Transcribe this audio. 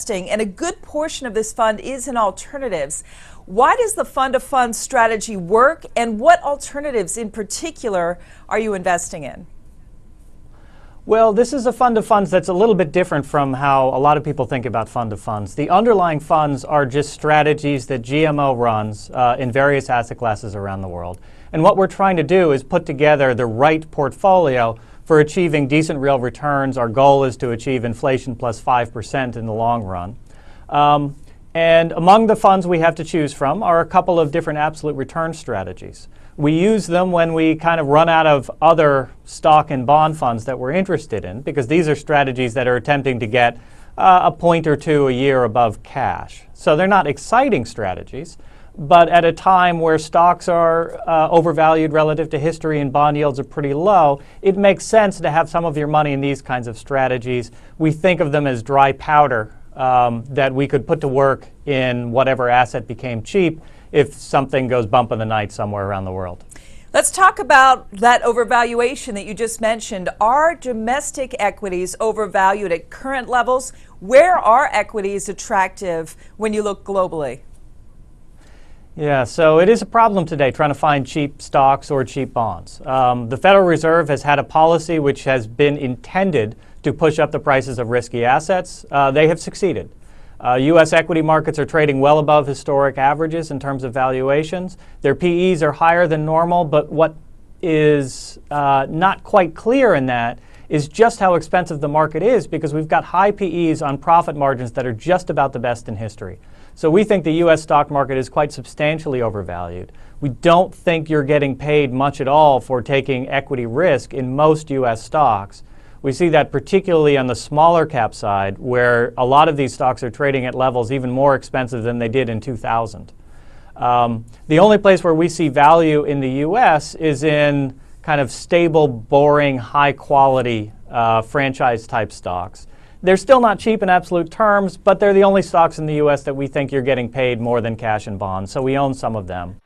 investing, and a good portion of this fund is in alternatives. Why does the fund-of-funds strategy work, and what alternatives in particular are you investing in? Well, this is a fund of funds that's a little bit different from how a lot of people think about fund of funds. The underlying funds are just strategies that GMO runs in various asset classes around the world. And what we're trying to do is put together the right portfolio for achieving decent real returns. Our goal is to achieve inflation plus 5% in the long run. And among the funds we have to choose from are a couple of different absolute return strategies. We use them when we kind of run out of other stock and bond funds that we're interested in, because these are strategies that are attempting to get a point or two a year above cash. So they're not exciting strategies, but at a time where stocks are overvalued relative to history and bond yields are pretty low, it makes sense to have some of your money in these kinds of strategies. We think of them as dry powder that we could put to work in whatever asset became cheap if something goes bump in the night somewhere around the world. Let's talk about that overvaluation that you just mentioned. Are domestic equities overvalued at current levels? Where are equities attractive when you look globally? Yeah, so it is a problem today trying to find cheap stocks or cheap bonds. The Federal Reserve has had a policy which has been intended to push up the prices of risky assets. They have succeeded. U.S. equity markets are trading well above historic averages in terms of valuations. Their PEs are higher than normal, but what is not quite clear in that is just how expensive the market is, because we've got high PEs on profit margins that are just about the best in history. So we think the U.S. stock market is quite substantially overvalued. We don't think you're getting paid much at all for taking equity risk in most U.S. stocks. We see that particularly on the smaller cap side, where a lot of these stocks are trading at levels even more expensive than they did in 2000. The only place where we see value in the U.S. is in kind of stable, boring, high-quality franchise-type stocks. They're still not cheap in absolute terms, but they're the only stocks in the U.S. that we think you're getting paid more than cash and bonds, so we own some of them.